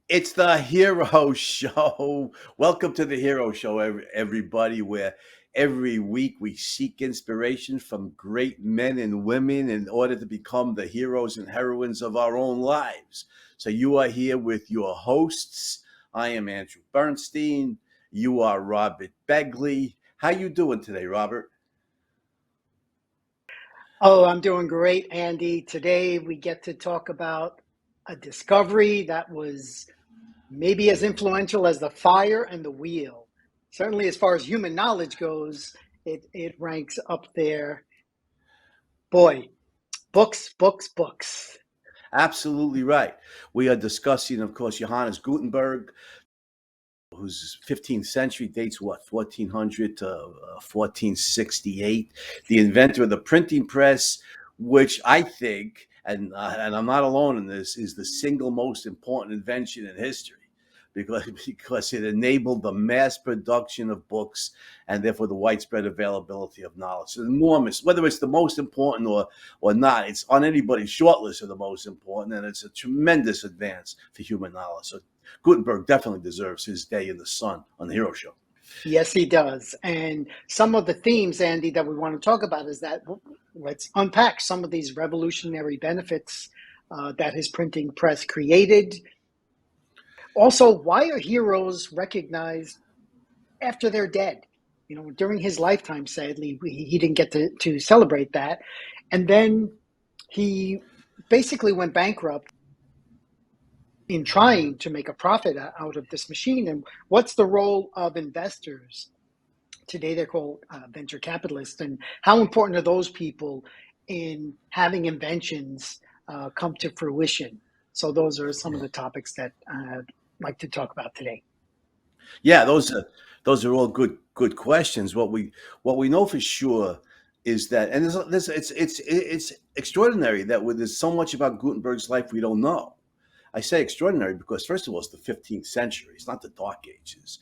It's the Hero Show. Welcome to the Hero Show, everybody, where every week we seek inspiration from great men and women in order to become the heroes and heroines of our own lives. So you are here with your hosts. I am Andrew Bernstein. You are Robert Begley. How you doing today, Robert? Oh, I'm doing great, Andy. Today we get to talk about a discovery that was maybe as influential as the fire and the wheel. Certainly, as far as human knowledge goes, it ranks up there. Boy, books, books, books. Absolutely right. We are discussing, of course, Johannes Gutenberg, whose 15th century dates what 1400 to 1468, the inventor of the printing press, which I think, and I'm not alone in this, is the single most important invention in history because it enabled the mass production of books and therefore the widespread availability of knowledge. It's enormous. Whether it's the most important or not, it's on anybody's short list of the most important, and it's a tremendous advance for human knowledge. So Gutenberg definitely deserves his day in the sun on the Hero Show. Yes, he does. And some of the themes, Andy, that we want to talk about is that let's unpack some of these revolutionary benefits that his printing press created. Also, why are heroes recognized after they're dead? During his lifetime, sadly, he didn't get to celebrate that. And then he basically went bankrupt in trying to make a profit out of this machine. And what's the role of investors? Today they're called venture capitalists. And how important are those people in having inventions come to fruition? So those are some of the topics that I'd like to talk about today. Yeah, those are all good questions. What we know for sure is that, and it's extraordinary that there's so much about Gutenberg's life we don't know. I say extraordinary because, first of all, it's the 15th century. It's not the Dark Ages,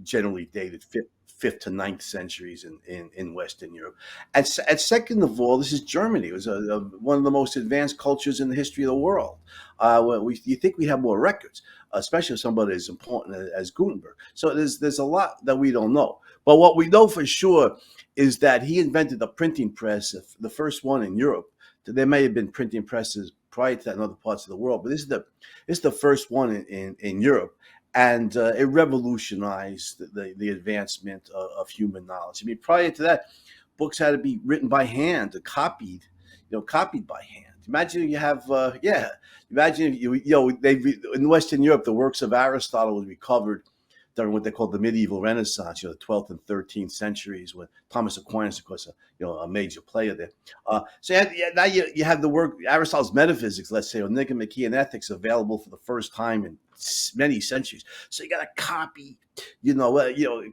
generally dated fifth to ninth centuries in Western Europe. And second of all, this is Germany. It was one of the most advanced cultures in the history of the world. You think we have more records, especially somebody as important as Gutenberg. So there's a lot that we don't know. But what we know for sure is that he invented the printing press, the first one in Europe. There may have been printing presses prior to that in other parts of the world, but this is the first one in Europe, and it revolutionized the advancement of human knowledge. I mean, prior to that, books had to be written by hand, copied by hand. Imagine you have, imagine if they in Western Europe, the works of Aristotle was recovered during what they called the medieval Renaissance, the 12th and 13th centuries, when Thomas Aquinas, of course, a major player there. Now you have the work Aristotle's metaphysics, let's say, or Nicomachean ethics, available for the first time in many centuries. So you got to copy,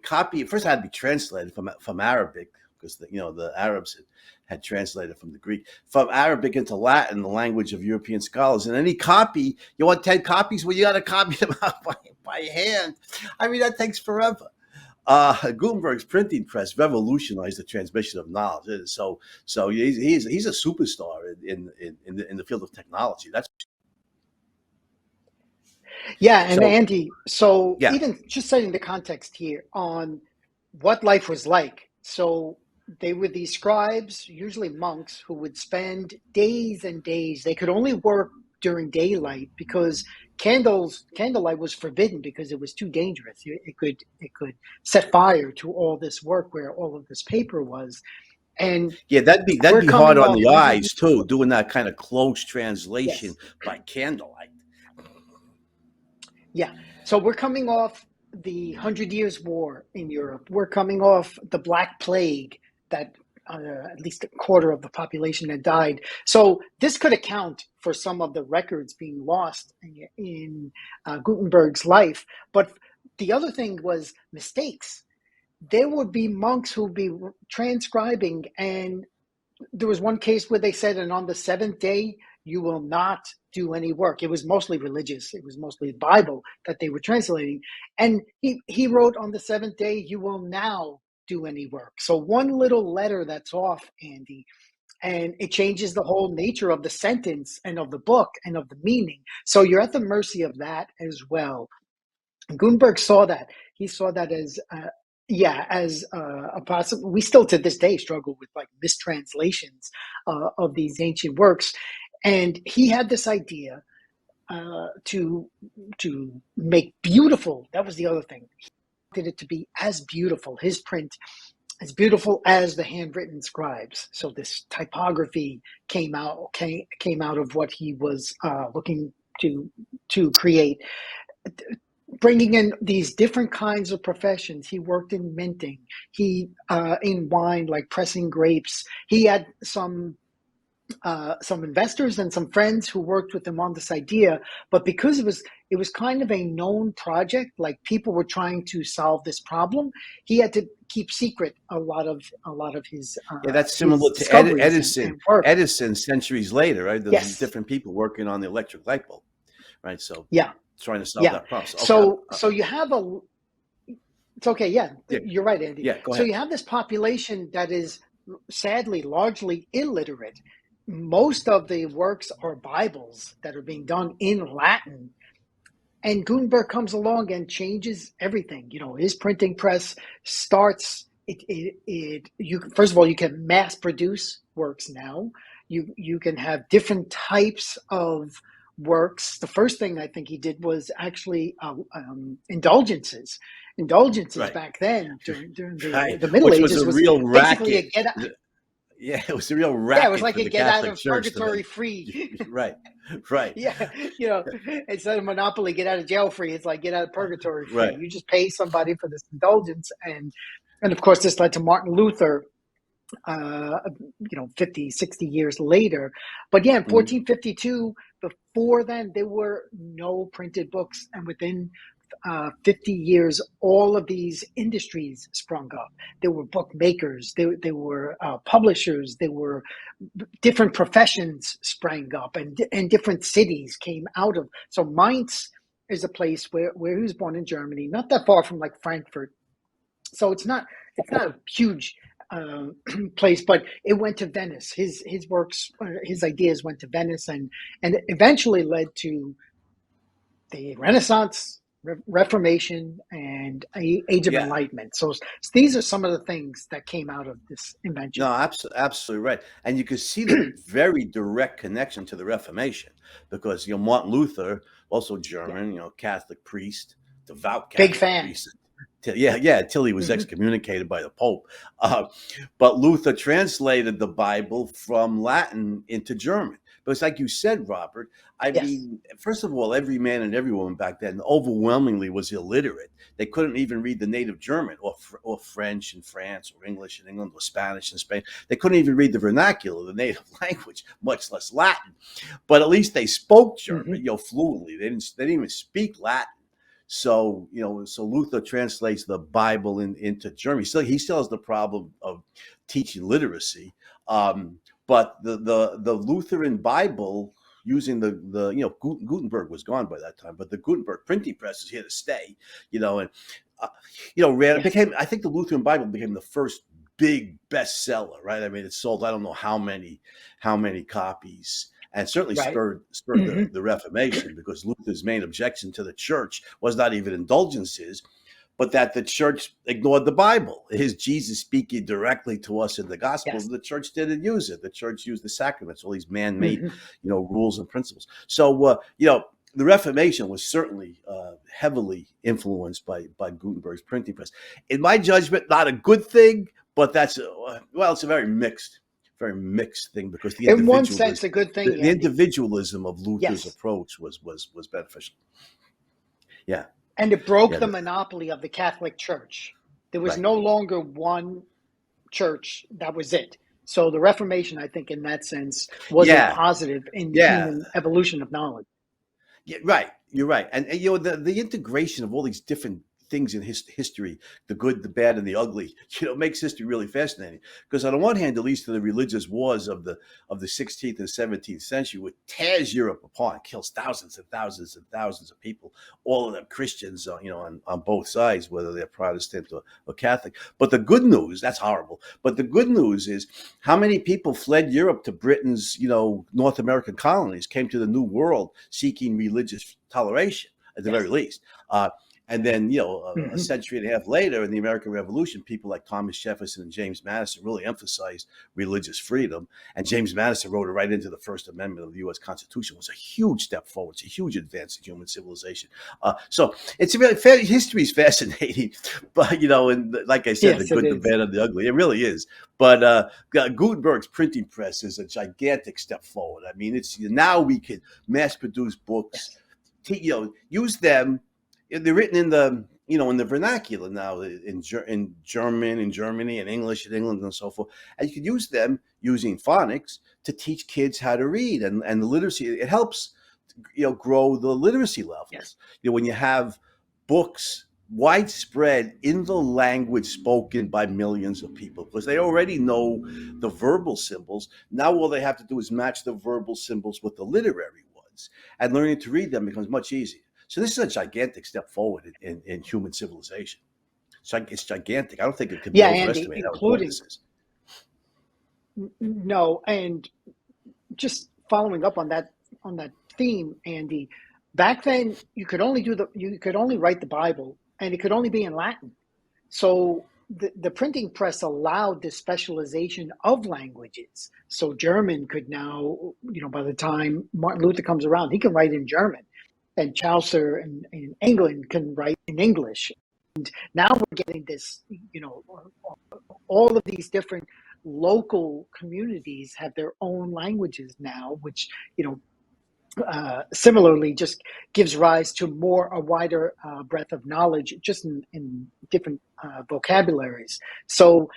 copy. First, it had to be translated from Arabic because the Arabs had translated from the Greek, from Arabic into Latin, the language of European scholars. And any copy, you want 10 copies? Well, you got to copy them out by hand. I mean, that takes forever. Gutenberg's printing press revolutionized the transmission of knowledge. So he's a superstar in the field of technology. That's Yeah, and so. Andy, so Yeah, even just setting the context here on what life was like. So they were these scribes, usually monks, who would spend days and days. They could only work during daylight because candlelight was forbidden because it was too dangerous. It could set fire to all this work where all of this paper was. And yeah, that'd we're be hard coming on off the 100 eyes too, doing that kind of close translation Yes. by candlelight. Yeah. So we're coming off the Hundred Years' War in Europe. We're coming off the Black Plague that at least a quarter of the population had died. So this could account for some of the records being lost in Gutenberg's life. But the other thing was mistakes. There would be monks who would be transcribing, and there was one case where they said, and on the seventh day, you will not do any work. It was mostly religious. It was mostly the Bible that they were translating. And he wrote, on the seventh day, you will now do any work. So one little letter that's off, Andy, and it changes the whole nature of the sentence and of the book and of the meaning. So you're at the mercy of that as well. Gutenberg saw that. He saw that as a possible. We still to this day struggle with like mistranslations of these ancient works, and he had this idea to make beautiful. That was the other thing. He wanted it to be as beautiful. His print as beautiful as the handwritten scribes. So this typography came out of what he was looking to create, bringing in these different kinds of professions. He worked in minting, he in wine, like pressing grapes. He had some investors and some friends who worked with him on this idea, but because it was kind of a known project, like people were trying to solve this problem, he had to keep secret a lot of his that's his similar to discoveries and work. Edison centuries later, right? There's Yes. different people working on the electric light bulb, right? So Yeah. trying to solve that problem. So you have it's okay. Yeah, you're right, Andy. Yeah, go ahead. So you have this population that is sadly largely illiterate. Most of the works are Bibles that are being done in Latin. And Gutenberg comes along and changes everything. You know, his printing press starts first of all, you can mass produce works now. You can have different types of works. The first thing I think he did was actually indulgences. Right. Back then during Right. the Middle Which Ages was a real basically racket. Yeah, It was a real racket. it was like for a the get out Catholic of Church purgatory free. Right. Yeah, you know, instead of monopoly, get out of jail free, it's like get out of purgatory free. Right. You just pay somebody for this indulgence, and of course, this led to Martin Luther. 50, 60 years later. But yeah, in 1452, before then, there were no printed books, and within 50 years, all of these industries sprung up. There were bookmakers, there were publishers, there were different professions sprang up, and different cities came out of. So Mainz is a place where he was born in Germany, not that far from like Frankfurt. So it's not a huge place, but it went to Venice. His works, his ideas went to Venice, and eventually led to the Renaissance, Reformation, and Age of Enlightenment. So these are some of the things that came out of this invention. No, absolutely right. And you could see the very direct connection to the Reformation because, Martin Luther, also German, Catholic priest, devout Catholic Big fan. priest. Till he was excommunicated by the Pope. But Luther translated the Bible from Latin into German. But it's like you said, Robert, I mean, first of all, every man and every woman back then overwhelmingly was illiterate. They couldn't even read the native German or French in France or English in England or Spanish in Spain. They couldn't even read the vernacular, the native language, much less Latin. But at least they spoke German, fluently. They didn't even speak Latin. So, so Luther translates the Bible into German. He still has the problem of teaching literacy. But the Lutheran Bible using the Gutenberg was gone by that time, but the Gutenberg printing press is here to stay, became, I think the Lutheran Bible became the first big bestseller, right? I mean, it sold, I don't know how many copies. And certainly spurred the Reformation, because Luther's main objection to the church was not even indulgences, but that the church ignored the Bible. His Jesus speaking directly to us in the Gospels. The church didn't use it. The church used the sacraments, all these man-made, rules and principles. So, the Reformation was certainly heavily influenced by Gutenberg's printing press. In my judgment, not a good thing, but it's a very mixed thing, because in one sense, a good thing. The individualism of Luther's approach was beneficial. Yeah. And it broke the monopoly of the Catholic Church. There was no longer one church. That was it. So the Reformation, I think, in that sense, was a positive in human evolution of knowledge. Yeah, right. You're right. And the integration of all these different things in history, the good, the bad, and the ugly, makes history really fascinating. Because on the one hand, it leads to the religious wars of the 16th and 17th century, which tears Europe apart, kills thousands and thousands and thousands of people, all of them Christians, on both sides, whether they're Protestant or Catholic. But the good news, that's horrible. But the good news is how many people fled Europe to Britain's, North American colonies, came to the New World seeking religious toleration at the Yes. very least. And then, a Mm-hmm. century and a half later in the American Revolution, people like Thomas Jefferson and James Madison really emphasized religious freedom. And James Madison wrote it right into the First Amendment of the U.S. Constitution. It was a huge step forward. It's a huge advance in human civilization. So it's really, history is fascinating. But, and like I said, Yes, the good, it the is. bad, and the ugly. It really is. But Gutenberg's printing press is a gigantic step forward. I mean, it's now we can mass produce books, use them. They're written in the in the vernacular now, in German in Germany, and English in England, and so forth. And you could use them using phonics to teach kids how to read, and the literacy. It helps grow the literacy levels. Yes. When you have books widespread in the language spoken by millions of people, because they already know the verbal symbols. Now all they have to do is match the verbal symbols with the literary ones, and learning to read them becomes much easier. So this is a gigantic step forward in human civilization. It's gigantic. I don't think it can be Yeah, Andy, overestimated how important including this is. no, and just following up on that theme, Andy. Back then, you could only write the Bible, and it could only be in Latin. So the printing press allowed this specialization of languages. So German could now, by the time Martin Luther comes around, he can write in German, and Chaucer in England can write in English. And now we're getting this, all of these different local communities have their own languages now, which, similarly just gives rise to a wider breadth of knowledge just in different vocabularies. So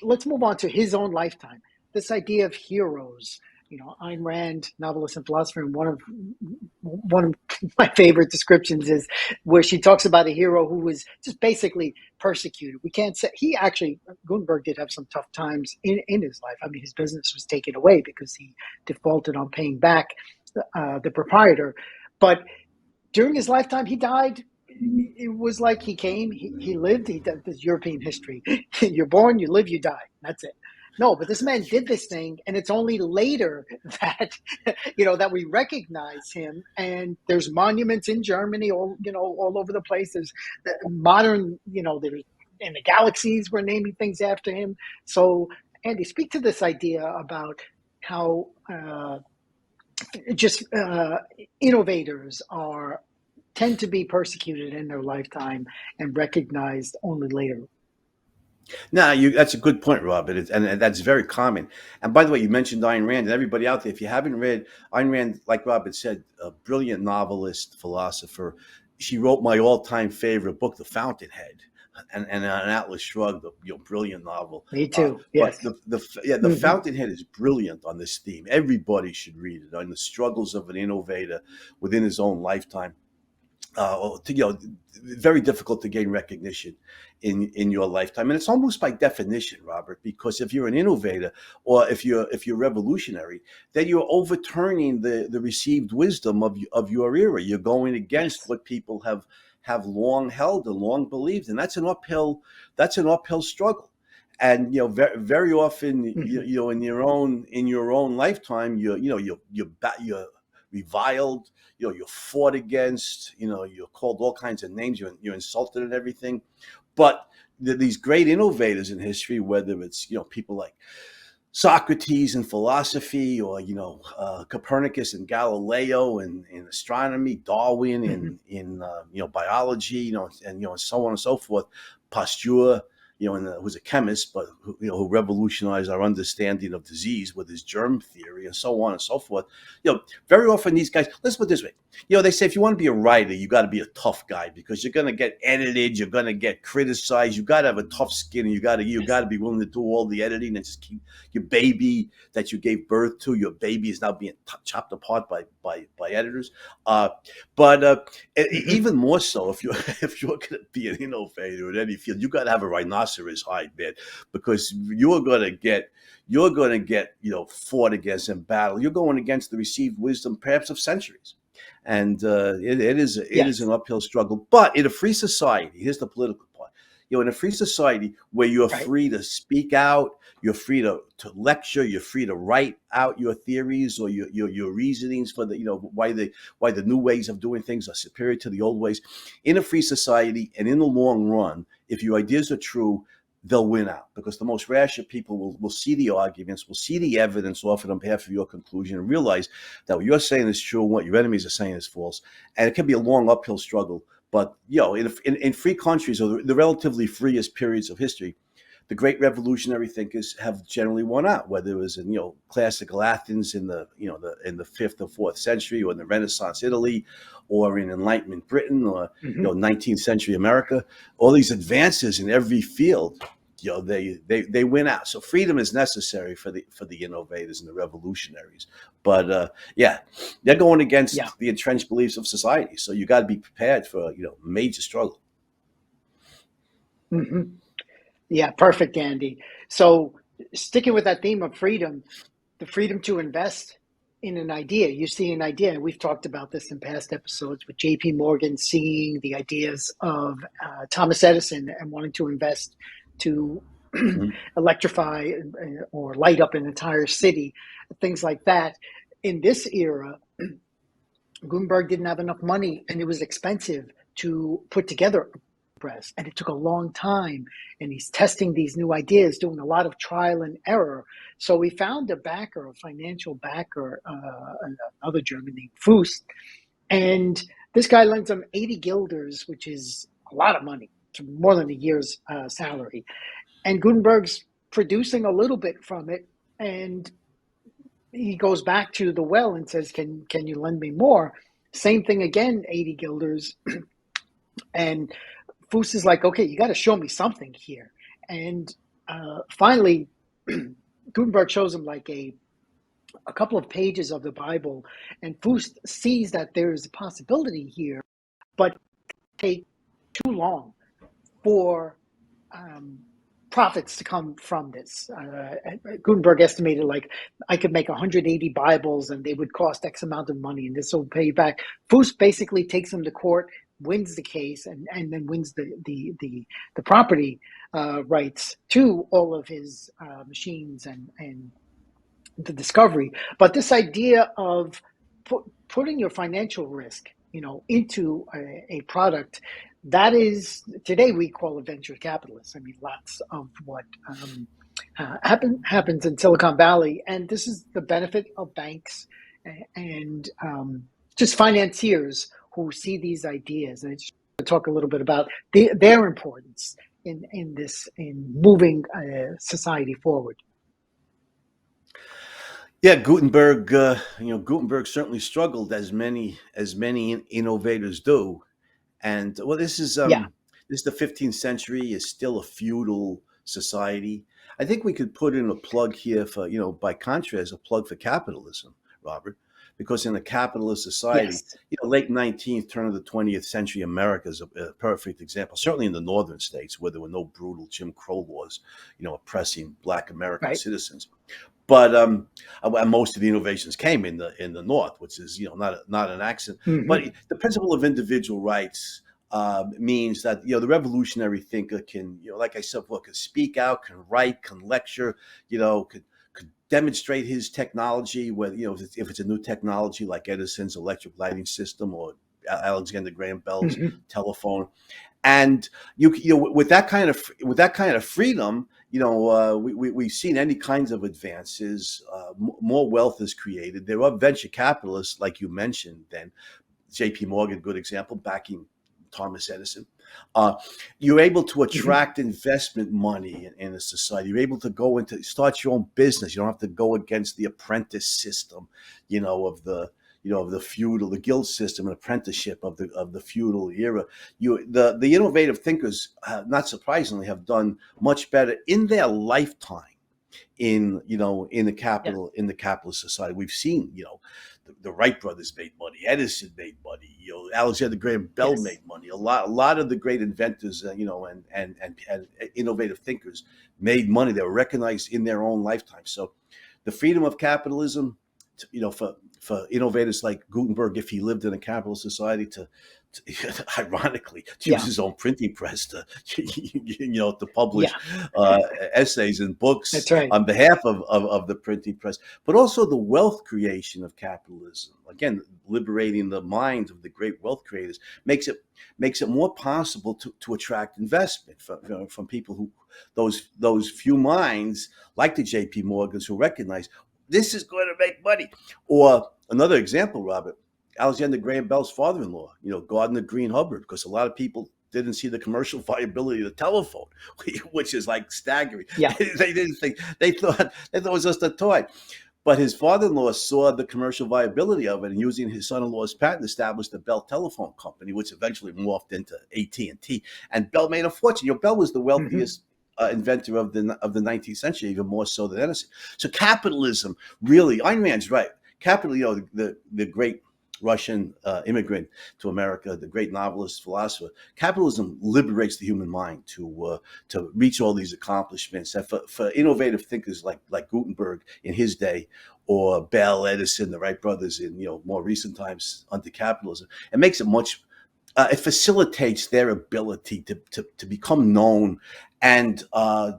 let's move on to his own lifetime. This idea of heroes. Ayn Rand, novelist and philosopher, and one of my favorite descriptions is where she talks about a hero who was just basically persecuted. We can't say Gutenberg did have some tough times in his life. I mean, his business was taken away because he defaulted on paying back the proprietor. But during his lifetime, he died. It was like he came, he lived. He did this European history. You're born, you live, you die. That's it. No, but this man did this thing, and it's only later that that we recognize him. And there's monuments in Germany, all over the place. There's modern, there's in the galaxies we're naming things after him. So, Andy, speak to this idea about how innovators tend to be persecuted in their lifetime and recognized only later. No, that's a good point, Rob, and that's very common. And by the way, you mentioned Ayn Rand, and everybody out there, if you haven't read Ayn Rand, like Rob had said, a brilliant novelist, philosopher. She wrote my all-time favorite book, The Fountainhead, and an Atlas Shrugged, brilliant novel. Me too. Yes. But the Fountainhead is brilliant on this theme. Everybody should read it, on the struggles of an innovator within his own lifetime. Very difficult to gain recognition in your lifetime, and it's almost by definition, Robert, because if you're an innovator or if you're revolutionary, then you're overturning the received wisdom of your era. You're going against what people have long held and long believed, and that's an uphill struggle. And very, very often, in your own lifetime, you're reviled, you're fought against, you're called all kinds of names, you're insulted and everything. But these great innovators in history, whether it's people like Socrates in philosophy, or Copernicus and Galileo in astronomy, Darwin in biology, and so on and so forth, Pasteur and who was a chemist, but who revolutionized our understanding of disease with his germ theory and so on and so forth. Very often these guys, let's put it this way, they say if you want to be a writer, you got to be a tough guy because you're going to get edited, you're going to get criticized, you got to have a tough skin, and you got to be willing to do all the editing and just keep your baby that you gave birth to. Your baby is now being chopped apart by editors. But even more so, if you're going to be an innovator in any field, you got to have a rhinoceros hide, man, because you're going to get fought against in battle. You're going against the received wisdom, perhaps of centuries, and it is an uphill struggle. But in a free society, here's the political part. In a free society where you're free to speak out, you're free to lecture, you're free to write out your theories or your reasonings for the why the new ways of doing things are superior to the old ways. In a free society and in the long run, if your ideas are true, they'll win out, because the most rational people will see the arguments, will see the evidence offered on behalf of your conclusion, and realize that what you're saying is true and what your enemies are saying is false. And it can be a long uphill struggle. But in free countries, or the relatively freest periods of history, the great revolutionary thinkers have generally won out. Whether it was in classical Athens in the 5th or 4th century, or in the Renaissance Italy, or in Enlightenment Britain, or 19th century America, all these advances in every field, they win out. So freedom is necessary for the innovators and the revolutionaries. But they're going against the entrenched beliefs of society. So you got to be prepared for major struggle. Mm-hmm. Yeah, perfect, Andy. So sticking with that theme of freedom, the freedom to invest in an idea. You see an idea, and we've talked about this in past episodes with J.P. Morgan seeing the ideas of Thomas Edison and wanting to invest to electrify or light up an entire city, things like that. In this era, Gutenberg didn't have enough money, and it was expensive to put together a press, and it took a long time. And he's testing these new ideas, doing a lot of trial and error. So we found a financial backer, another German named Fust, and this guy lends him 80 guilders, which is a lot of money, more than a year's salary. And Gutenberg's producing a little bit from it, and he goes back to the well and says, can you lend me more? Same thing again, 80 guilders. And Fust is like, okay, you got to show me something here. And finally, Gutenberg shows him like a couple of pages of the Bible, and Fust sees that there is a possibility here, but it take too long for profits to come from this. Gutenberg estimated like I could make 180 Bibles and they would cost X amount of money and this will pay back. Fust basically takes him to court, wins the case, and then wins the property rights to all of his machines and the discovery. But this idea of putting your financial risk, into a product, that is, today we call it venture capitalists. I mean, lots of what happens in Silicon Valley, and this is the benefit of banks and just financiers who see these ideas. And I just want to talk a little bit about their importance in moving society forward. Yeah, Gutenberg. Gutenberg certainly struggled, as many innovators do. And this is the 15th century. Is still a feudal society. I think we could put in a plug here for by contrast, a plug for capitalism, Robert, because in a capitalist society, late 19th, turn of the 20th century America is a perfect example. Certainly in the northern states, where there were no brutal Jim Crow laws, oppressing Black American citizens. But most of the innovations came in the North, which is not an accident. Mm-hmm. But the principle of individual rights means that the revolutionary thinker can like I said, can speak out, can write, can lecture, could demonstrate his technology. Whether if it's a new technology like Edison's electric lighting system or Alexander Graham Bell's telephone. And with that kind of freedom, we've seen any kinds of advances. More wealth is created. There are venture capitalists, like you mentioned. Then J.P. Morgan, good example, backing Thomas Edison. Uh, you're able to Mhm. attract investment money in a society. You're able to go into start your own business. You don't have to go against the apprentice system, of the feudal, the guild system, and apprenticeship of the feudal era. The innovative thinkers, not surprisingly, have done much better in their lifetime Yes. in the capitalist society. We've seen, the Wright brothers made money, Edison made money, Alexander Graham Bell Yes. made money. A lot of the great inventors, and innovative thinkers made money. They were recognized in their own lifetime. So the freedom of capitalism, for innovators like Gutenberg, if he lived in a capitalist society, ironically, to use Yeah. his own printing press to publish Yeah. uh, essays and books That's right. on behalf of the printing press, but also the wealth creation of capitalism. Again, liberating the minds of the great wealth creators makes it more possible to attract investment from people who those few minds like the J.P. Morgans who recognize this is going to make money. Or another example, Robert, Alexander Graham Bell's father-in-law, Gardner Green Hubbard, because a lot of people didn't see the commercial viability of the telephone, which is like staggering. Yeah. They didn't think they thought it was just a toy. But his father-in-law saw the commercial viability of it, and using his son-in-law's patent, established the Bell Telephone Company, which eventually morphed into AT&T. And Bell made a fortune. Bell was the Hmm. wealthiest inventor of the 19th century, even more so than Edison. So capitalism, really, Ayn Rand's right. Capital, the great Russian immigrant to America, the great novelist, philosopher. Capitalism liberates the human mind to reach all these accomplishments. And for innovative thinkers like Gutenberg in his day, or Bell, Edison, the Wright brothers in more recent times under capitalism, it makes it much. It facilitates their ability to become known and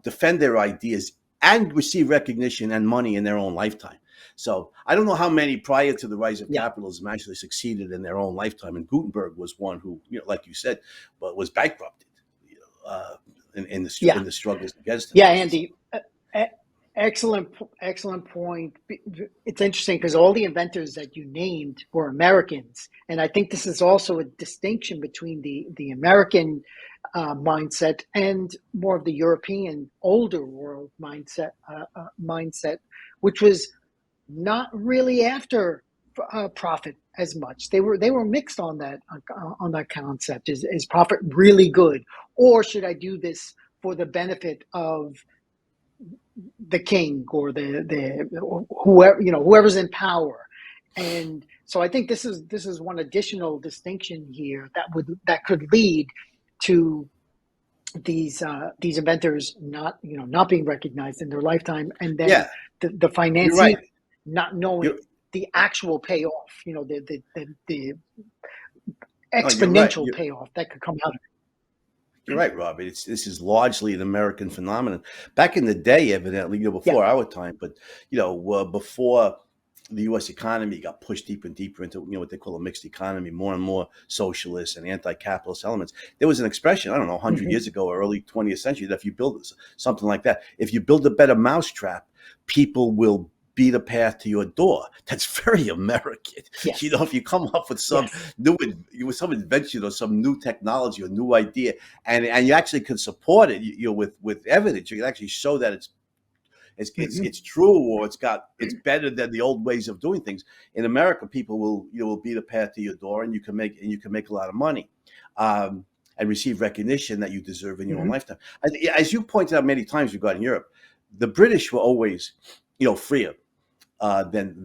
defend their ideas and receive recognition and money in their own lifetime. So I don't know how many prior to the rise of Yeah. capitalism actually succeeded in their own lifetime. And Gutenberg was one who, like you said, but was bankrupted, Yeah. in the struggles against him. Yeah, So, Andy. E- excellent point. It's interesting because all the inventors that you named were Americans, and I think this is also a distinction between the American mindset and more of the European older world mindset, which was not really after profit as much. They were mixed on that concept. Is profit really good, or should I do this for the benefit of the king or the whoever's in power? And so I think this is one additional distinction here that could lead to these inventors not being recognized in their lifetime, and then yeah, the you're financier right. not You're, knowing the actual payoff, the no, you're right. exponential payoff that could come out of it. You're right, Robert. This is largely an American phenomenon. Back in the day, evidently, Yeah. before our time, but before the U.S. economy got pushed deeper and deeper into what they call a mixed economy, more and more socialist and anti-capitalist elements. There was an expression, I don't know, 100 Hmm. year ago or early 20th century, that if you build something like that, if you build a better mousetrap, people will beat a path to your door. That's very American. Yes. If you come up with some Yes. with some invention or some new technology or new idea, and you actually can support it, with evidence, you can actually show that Hmm. it's true, or it's better than the old ways of doing things. In America, people will beat a path to your door, and you can make a lot of money, and receive recognition that you deserve in your own Hmm. lifetime. As you pointed out many times regarding Europe, the British were always freer than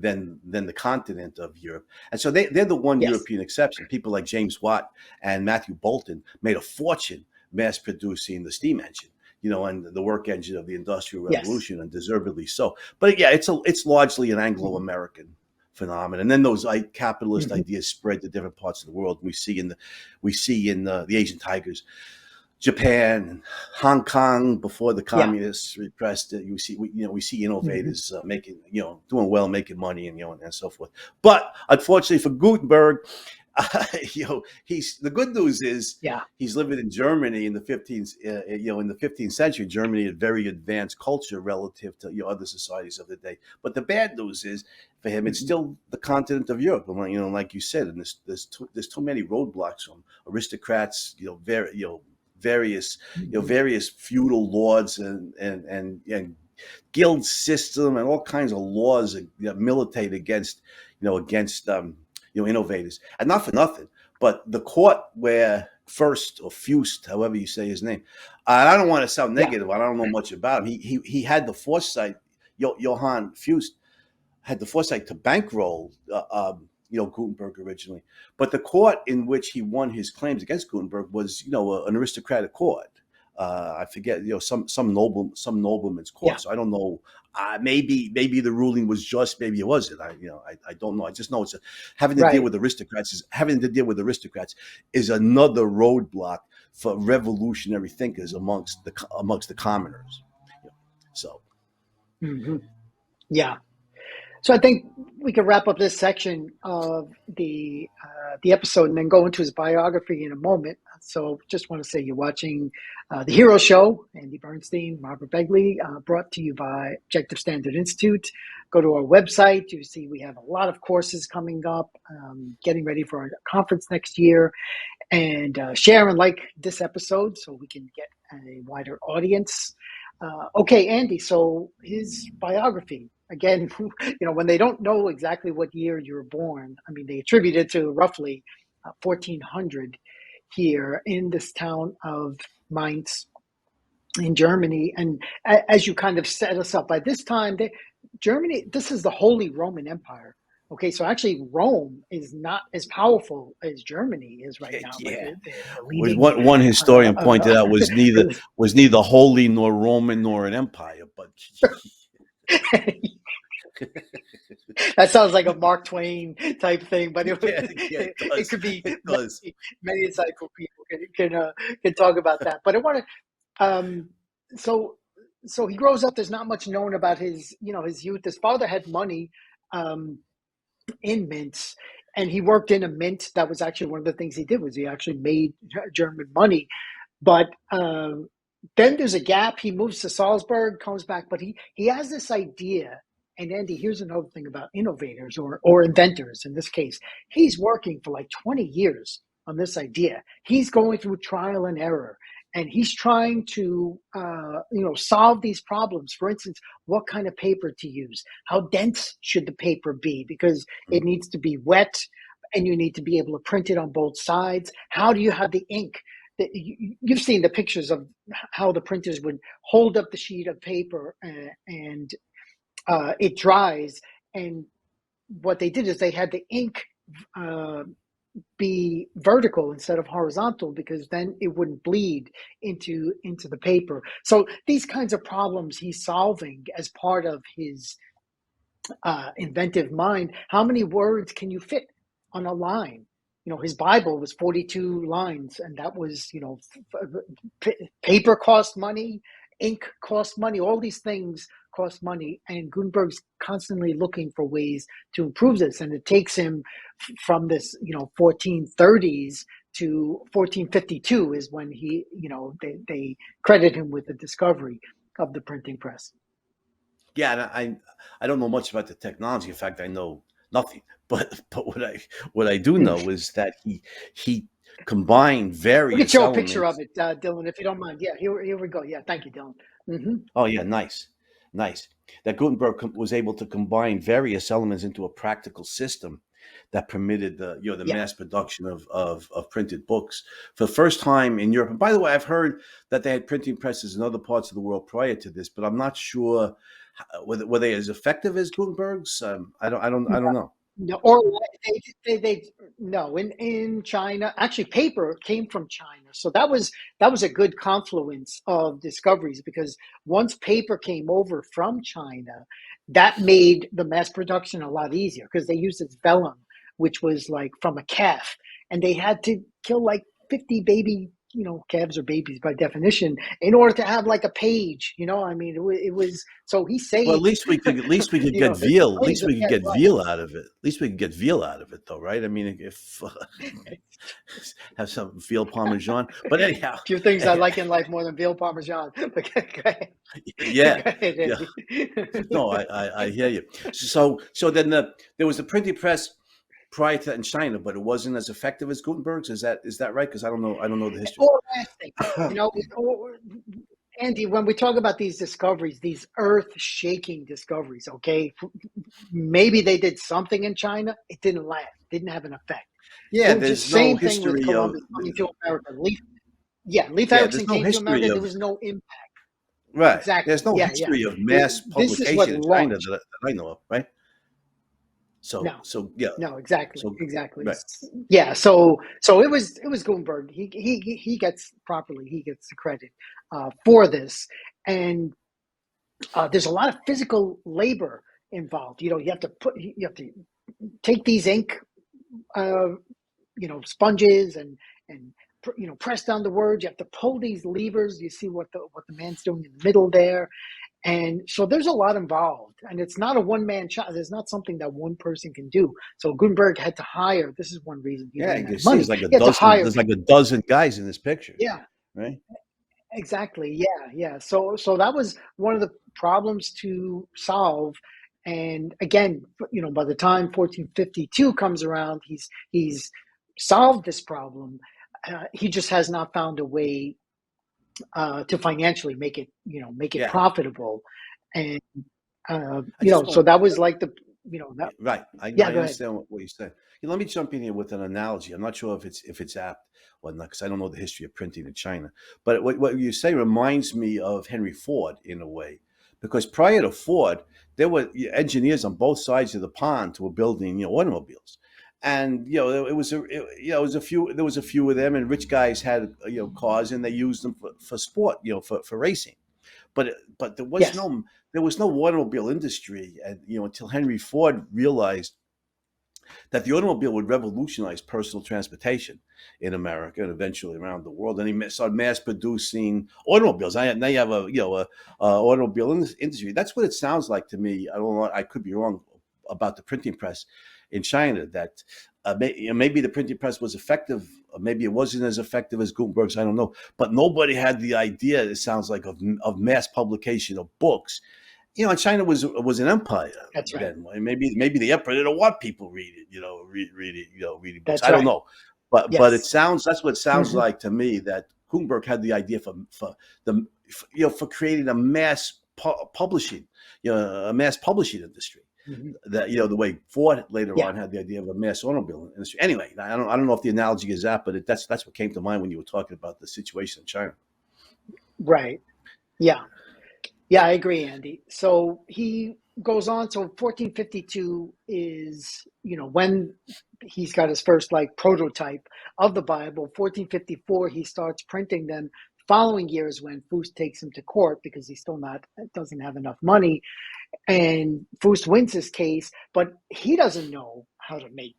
the continent of Europe. And so they're the one Yes. European exception. People like James Watt and Matthew Boulton made a fortune mass producing the steam engine, and the work engine of the Industrial Yes. Revolution, and deservedly so. But yeah, it's largely an Anglo-American phenomenon. And then those capitalist Hmm. ideas spread to different parts of the world. We see in the Asian tigers, Japan and Hong Kong before the Yeah. communists repressed it. We see Hmm. innovators making, doing well, making money, and so forth. But unfortunately for Gutenberg, He's the good news is Yeah. he's living in Germany in the 15th, in the 15th century. Germany had very advanced culture relative to other societies of the day. But the bad news is for him, it's Mhm. still the continent of Europe. And like you said, and there's too many roadblocks from aristocrats, various Mhm. various feudal lords and guild system and all kinds of laws that militate against innovators. And not for nothing, but the court where First or Fust, however you say his name, I don't want to sound Yeah. negative. I don't know much about him. He had the foresight. Johann Fust had the foresight to bankroll, Gutenberg originally. But the court in which he won his claims against Gutenberg was, an aristocratic court. I forget, some nobleman's Yeah. court. So I don't know. Maybe the ruling was just, maybe it wasn't. I don't know. I just know it's having to deal Right. with aristocrats is another roadblock for revolutionary thinkers amongst the commoners. So Hmm. Yeah. So I think we could wrap up this section of the episode and then go into his biography in a moment. So just want to say you're watching the Hero Show, Andy Bernstein, Robert Begley, brought to you by Objective Standard Institute. Go to our website. You see we have a lot of courses coming up, getting ready for our conference next year. And share and like this episode so we can get a wider audience. Okay, Andy, so his biography, again, when they don't know exactly what year you were born, I mean, they attribute it to roughly 1400 here in this town of Mainz in Germany. And as you kind of set us up, by this time, Germany, this is the Holy Roman Empire. Okay, so actually, Rome is not as powerful as Germany is right now, but yeah. they're Was leading. one historian pointed out was neither holy nor Roman nor an empire, but That sounds like a Mark Twain type thing, but yeah, it it does. could be It does. many insightful people can talk about that. But I want to so so he grows up. There's not much known about his youth. His father had money um, in mints, and he worked in a mint. That was actually one of the things he did was he actually made German money. But then there's a gap. He moves to Salzburg, comes back, but he has this idea. And Andy, here's another thing about innovators or inventors. In this case, he's working for like 20 years on this idea. He's going through trial and error, and he's trying to solve these problems. For instance, what kind of paper to use? How dense should the paper be? Because it needs to be wet, and you need to be able to print it on both sides. How do you have the ink? You've seen the pictures of how the printers would hold up the sheet of paper and it dries. And what they did is they had the ink uh, be vertical instead of horizontal because then it wouldn't bleed into the paper. So these kinds of problems he's solving as part of his inventive mind. How many words can you fit on a line? His Bible was 42 lines, and that was, paper cost money, ink cost money, all these things cost money. And Gutenberg's constantly looking for ways to improve this. And it takes him from this, 1430s to 1452 is when they credit him with the discovery of the printing press. Yeah, and I don't know much about the technology. In fact, I know nothing. But what I do know is that he combined We could various show a picture of elements. it, Dylan, if you don't mind. Yeah, here we go. Yeah, thank you, Dylan. Hmm. Oh yeah, nice, nice. That Gutenberg was able to combine various elements into a practical system that permitted the Yeah. mass production of printed books for the first time in Europe. And by the way, I've heard that they had printing presses in other parts of the world prior to this, but I'm not sure were they as effective as Gutenberg's. I don't know. No, or they no in China. Actually, paper came from China, so that was a good confluence of discoveries because once paper came over from China, that made the mass production a lot easier because they used this vellum, which was like from a calf, and they had to kill like 50 baby calves are babies by definition, in order to have like a page. I mean, it was, so he Well, saved, at least we could get the veal. At millions least of we could dead get veal out of it. At least we could get veal out of it, though, right? I mean, if have some veal parmesan. But anyhow, Few things I like in life more than veal parmesan. But go ahead. Go yeah, ahead, yeah. Andy. No, I hear you. So then there was the printing press prior to that in China, but it wasn't as effective as Gutenberg's. Is that right? Because I don't know the history. All lasting. Andy, when we talk about these discoveries, these earth-shaking discoveries, okay, maybe they did something in China. It didn't last. Didn't have an effect. Yeah, there's Just no same thing with history of Columbus coming to America. Leif yeah, there's Erikson no came to history America. of There was no impact. right. There's Exactly. no Yeah. history of mass This is what publication in China launched. that I know of, right? So No, so yeah, no, exactly, so exactly. right. Yeah, so it was Gutenberg. He gets properly. He gets the credit for this, and there's a lot of physical labor involved. You have to take these ink, uh, sponges and press down the words. You have to pull these levers. You see what the man's doing in the middle there. And so there's a lot involved, and it's not a one-man shop. There's not something that one person can do. So Gutenberg had to hire. This is one reason he Yeah, didn't you have can see money. He had to hire. there's like a dozen guys in this picture, Yeah, right? exactly. Yeah. So that was one of the problems to solve. And again, by the time 1452 comes around, he's solved this problem. He just has not found a way to financially make it Yeah. profitable. And I just so don't that was like that. right. Yeah, I go ahead. understand what you said. Let me jump in here with an analogy. I'm not sure if it's apt or not because I don't know the history of printing in China. But what you say reminds me of Henry Ford in a way, because prior to Ford, there were engineers on both sides of the pond who were building automobiles, and it was a few. There was a few of them, and rich guys had cars, and they used them for sport, for racing. But Yes, there was no automobile industry, and until Henry Ford realized that the automobile would revolutionize personal transportation in America and eventually around the world. And he started mass producing automobiles. Now you have a automobile industry. That's what it sounds like to me. I don't know. I could be wrong about the printing press in China. That maybe the printing press was effective. Maybe it wasn't as effective as Gutenberg's. I don't know. But nobody had the idea. It sounds like of mass publication of books. China was an empire that's right. then. Maybe the emperor didn't want people read it, read it, reading books. That's I don't right. know, but Yes. that's what it sounds Hmm. like to me that Gutenberg had the idea the for creating a mass publishing, a mass publishing industry. Hmm. That the way Ford later Yeah. on had the idea of a mass automobile industry. Anyway, I don't know if the analogy is that, but that's what came to mind when you were talking about the situation in China. Right. Yeah. Yeah, I agree, Andy. So he goes on. So 1452 is, when he's got his first like prototype of the Bible. 1454, he starts printing them. Following years when Fust takes him to court because he still not doesn't have enough money, and Fust wins his case, but he doesn't know how to make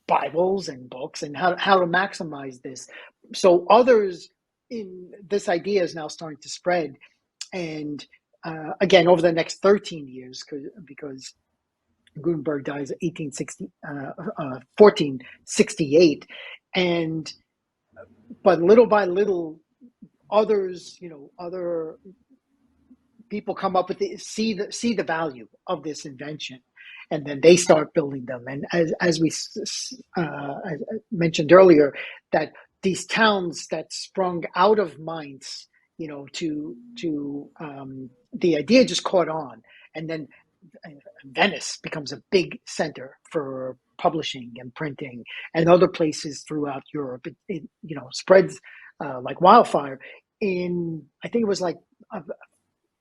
Bibles and books and how to maximize this. So others in this idea is now starting to spread, and again over the next 13 years because Gutenberg dies 1468, and but little by little other people come up with see the value of this invention, and then they start building them. And as we as I mentioned earlier, that these towns that sprung out of Mainz, the idea just caught on, and then Venice becomes a big center for publishing and printing, and other places throughout Europe. It spreads like wildfire. In I think it was like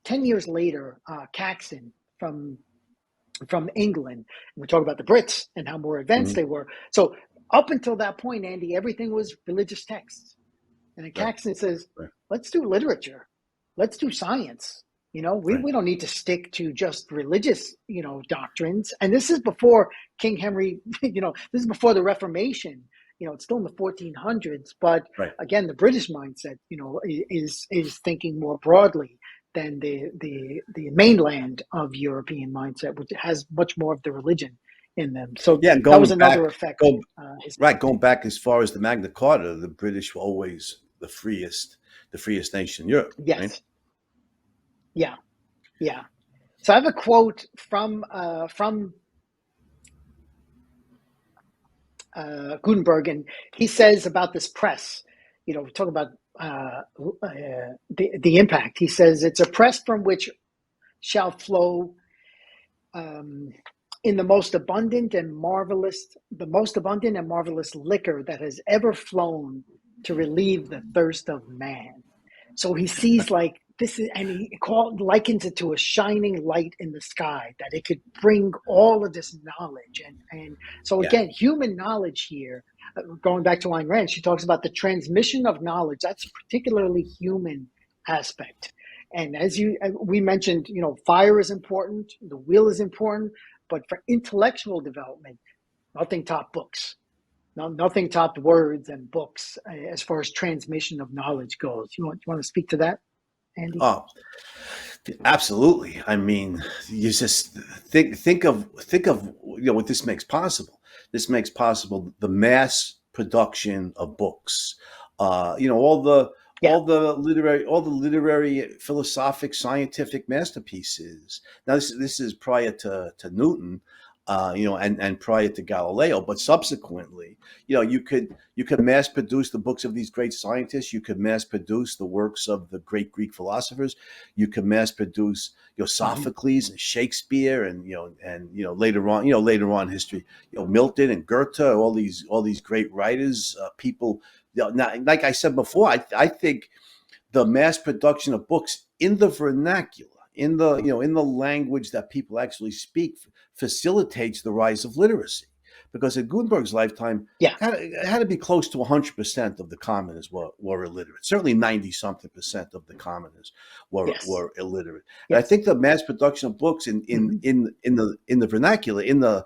10 years later, Caxton from England. We talk about the Brits and how more advanced Mhm. they were. So up until that point, Andy, everything was religious texts. And then Right, Caxton says, right, let's do literature. Let's do science. We, right. we don't need to stick to just religious, doctrines. And this is before King Henry, this is before the Reformation, it's still in the 1400s, but Right. again, the British mindset, is thinking more broadly than the mainland of European mindset, which has much more of the religion in them. So Yeah, and that was going another back, effect, go his right, printing. going back as far as the Magna Carta, the British were always the freest nation in Europe, right? Yes. Yeah. Yeah. So I have a quote from Gutenberg, and he says about this press. We talk about the impact. He says it's a press from which shall flow um, in the most abundant and marvelous liquor that has ever flown to relieve the thirst of man. So he sees like this is, and likens it to a shining light in the sky that it could bring all of this knowledge, and so Yeah. again, human knowledge here. Going back to Ayn Rand, she talks about the transmission of knowledge. That's a particularly human aspect. And as we mentioned, fire is important, the wheel is important, but for intellectual development, nothing top books. No, nothing topped words and books as far as transmission of knowledge goes. You want to speak to that, Andy? Oh, absolutely. I mean, you just think of what this makes possible. This makes possible the mass production of books. All the Yeah. all the literary, philosophic, scientific masterpieces. Now, this is prior to Newton, and prior to Galileo, but subsequently, you could mass produce the books of these great scientists. You could mass produce the works of the great Greek philosophers. You could mass produce, Mm-hmm. Sophocles and Shakespeare, and later on in history, Milton and Goethe, all these great writers, people. Now, like I said before, I think the mass production of books in the vernacular, in the language that people actually speak, facilitates the rise of literacy. Because in Gutenberg's lifetime, Yeah. it had to be close to 100% of the commoners were illiterate. Certainly 90 something percent of the commoners Yes. were illiterate. And I Yes. think the mass production of books Mm-hmm. in the vernacular, in the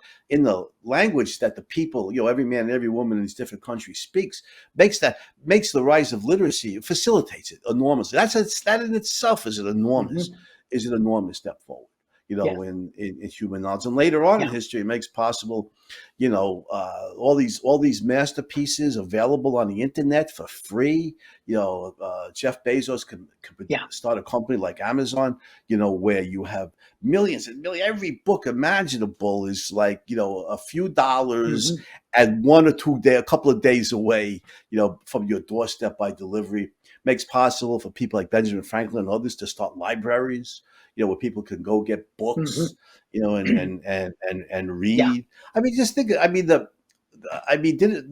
language that the people, every man and every woman in these different countries speaks, makes the rise of literacy, facilitates it enormously. That in itself Mm-hmm. is an enormous step forward, Yeah. in human knowledge. And later on in Yeah. history, it makes possible, all these masterpieces available on the internet for free. Jeff Bezos could Yeah. start a company like Amazon, where you have millions and millions. Every book imaginable is like, a few dollars Mm-hmm. and 1 or 2 day, a couple of days away, from your doorstep by delivery. Makes possible for people like Benjamin Franklin and others to start libraries, where people can go get books, Mm-hmm. and Yeah. read. I mean, just think. The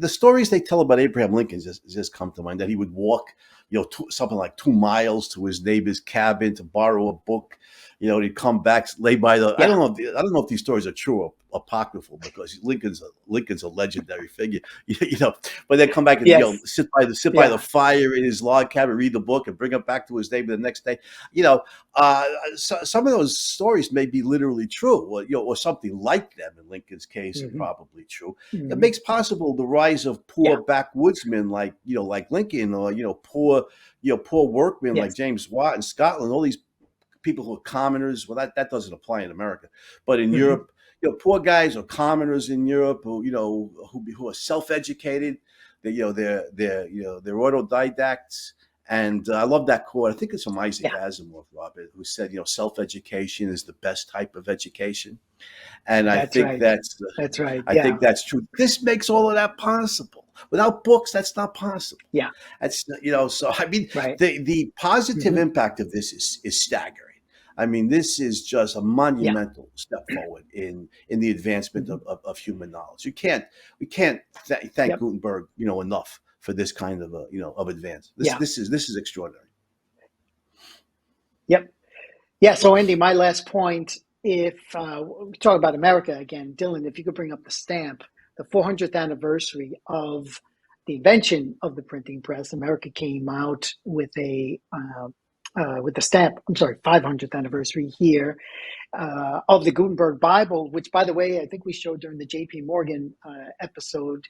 stories they tell about Abraham Lincoln just come to mind, that he would walk, something like 2 miles to his neighbor's cabin to borrow a book. And he'd come back, lay by the. Yeah. I don't know if these stories are true or apocryphal, because Lincoln's a legendary figure. But then come back and, Yes. sit by the Yeah. fire in his log cabin, read the book, and bring it back to his neighbor the next day. Some of those stories may be literally true, or something like them. In Lincoln's case, are Mm-hmm. probably true. It Mm-hmm. makes possible the rise of Yeah. poor backwoodsmen like Lincoln, or poor workmen like Yes. James Watt in Scotland. All these people who are commoners. Well, that doesn't apply in America, but in Mm-hmm. Europe, poor guys or commoners in Europe who are self-educated. They're autodidacts. And I love that quote. I think it's from Isaac Yeah. Asimov, Robert, who said, self-education is the best type of education. And That's right. That's right. I Yeah. think that's true. This makes all of that possible. Without books, that's not possible. Yeah. That's, so I mean, Right. the positive Mm-hmm. impact of this is staggering. I mean, this is just a Yeah. monumental step forward in the advancement Mm-hmm. of human knowledge. We can't thank Yep. Gutenberg, enough for this kind of of advance. Yeah. This is extraordinary. Yep. Yeah. So, Andy, my last point, if we talk about America again, Dylan, if you could bring up the stamp, the 400th anniversary of the invention of the printing press, America came out with with the stamp, I'm sorry, 500th anniversary here of the Gutenberg Bible, which, by the way, I think we showed during the J.P. Morgan episode.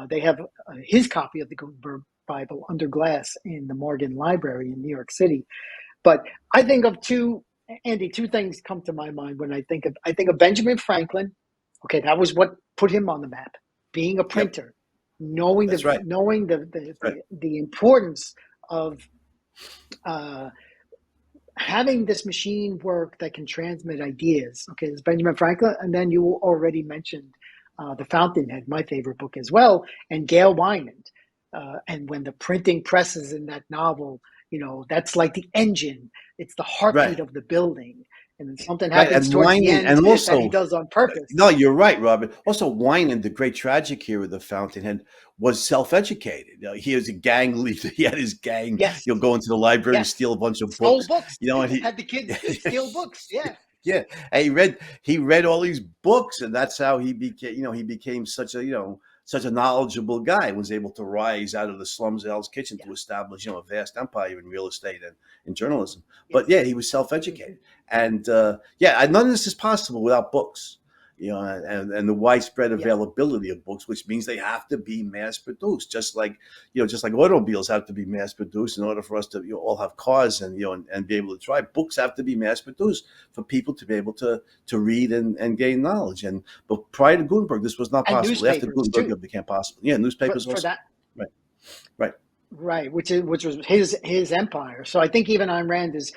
They have his copy of the Gutenberg Bible under glass in the Morgan Library in New York City. But I think of two things come to my mind when I think of Benjamin Franklin. Okay, that was what put him on the map, being a Yep, printer, knowing that's right. the importance of having this machine work that can transmit ideas. Okay, it's Benjamin Franklin, and then you already mentioned The Fountainhead, my favorite book as well, and Gail Wynand. And when the printing presses in that novel, that's like the engine. It's the heartbeat Right. of the building. And then something Right, happens and towards the whining, end and that he also, does on purpose. no, you're right, Robert. Also, whining, the great tragic hero of the Fountainhead, was self-educated. He was a gang leader. He had his gang. Yes, Go into the library, yes. steal a bunch of Stole books. books. And he, Had the kids steal books. Yeah. yeah, and he read all these books, and that's how he became. He became such a knowledgeable guy. Was able to rise out of the slums of Hell's Kitchen Yeah. to establish a vast empire in real estate and in journalism. But Yes. yeah, he was self-educated, and none of this is possible without books. And the widespread Yeah. availability of books, which means they have to be mass produced, just like automobiles have to be mass produced in order for us to all have cars and be able to drive. Books have to be mass produced for people to be able to read and gain knowledge. But prior to Gutenberg, this was not And possible. After newspapers Gutenberg, too. it became possible. Yeah, newspapers For also. that. Right, right. Right, which was his empire. So I think even Ayn Rand is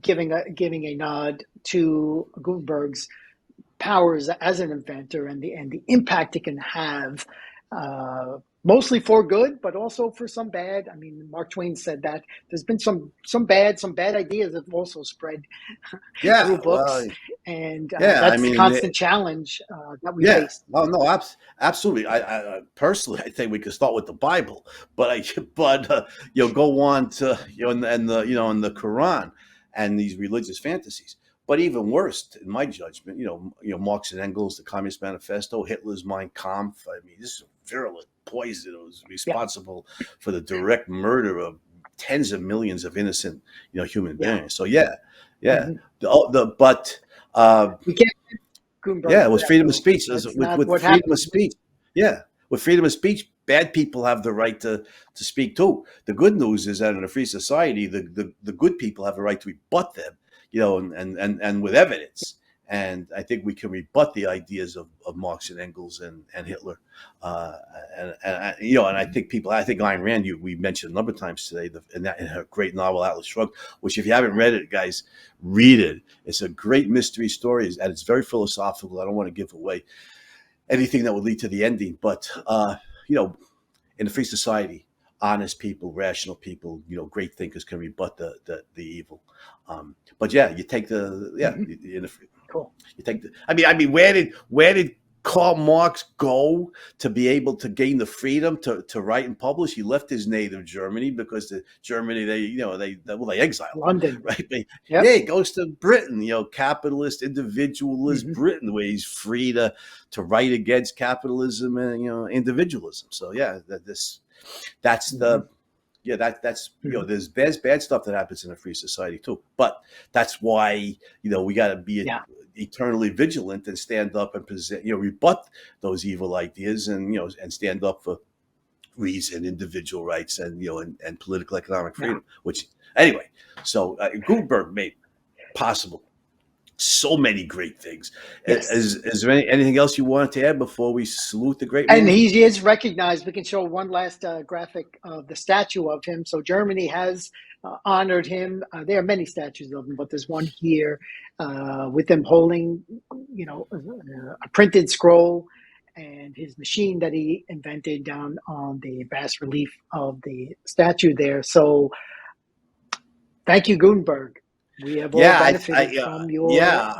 giving a nod to Gutenberg's powers as an inventor and the impact it can have, mostly for good, but also for some bad. I mean, Mark Twain said that there's been some bad ideas that have also spread through Yeah, books, well, and yeah. I that's the mean, constant challenge that we yeah. face. Oh no, absolutely. I personally, I think we could start with the Bible, but go on to and the Quran and these religious fantasies. But even worse, in my judgment, Marx and Engels, the Communist Manifesto, Hitler's Mein Kampf. I mean, this is a virulent poison. It was Yeah, responsible for the direct murder of tens of millions of innocent, human yeah. beings. So yeah. Mm-hmm. But We can't Gutenberg yeah, it for was that freedom of though. speech. That's With not what freedom of happened. speech, yeah, with freedom of speech, bad people have the right to speak too. The good news is that in a free society, the good people have a right to rebut them, and with evidence. And I think we can rebut the ideas of Marx and Engels and Hitler, uh, and I think Ayn Rand, we mentioned a number of times today, in her great novel Atlas Shrugged, which if you haven't read it, guys, read it. It's a great mystery story, and it's very philosophical. I don't want to give away anything that would lead to the ending, but in a free society, honest people, rational people, great thinkers can rebut the evil. But yeah, you take Mm-hmm. Cool. you take I mean, where did Karl Marx go to be able to gain the freedom to write and publish? He left his native Germany because Germany, they exiled him, London. right? Yeah, Yep. he goes to Britain, capitalist, individualist Mm-hmm. Britain, where he's free to write against capitalism and individualism. So yeah, that's Mm-hmm. the yeah, that's Mm-hmm. there's bad stuff that happens in a free society too. But that's why we got to be Yeah. eternally vigilant and stand up and present, rebut those evil ideas, and stand up for reason, individual rights, and political economic Yeah. freedom. Which anyway, so Gutenberg made possible so many great things. Yes. Is there anything else you wanted to add before we salute the great And man? he is recognized. We can show one last graphic of the statue of him. So Germany has honored him. There are many statues of him, but there's one here with him holding, a printed scroll and his machine that he invented down on the bas relief of the statue there. So thank you, Gutenberg. We have all Yeah, benefited from yeah,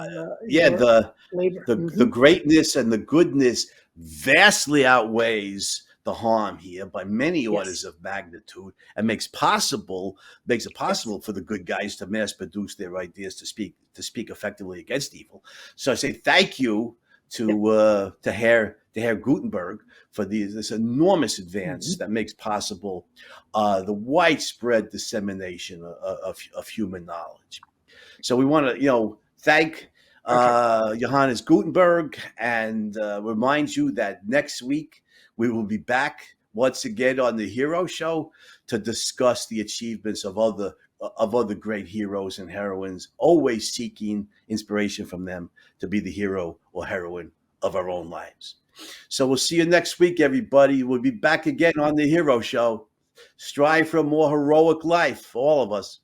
yeah. your The labor. the Mm-hmm. greatness and the goodness vastly outweighs the harm here by many orders Yes. of magnitude, and makes it Yes. possible for the good guys to mass produce their ideas to speak effectively against evil. So I say thank you to Herr Gutenberg for this enormous advance Mhm. that makes possible the widespread dissemination of human knowledge. So we want to, thank Okay. Johannes Gutenberg and remind you that next week we will be back once again on the Hero Show to discuss the achievements of other great heroes and heroines, always seeking inspiration from them to be the hero or heroine of our own lives. So we'll see you next week, everybody. We'll be back again on the Hero Show. Strive for a more heroic life, all of us.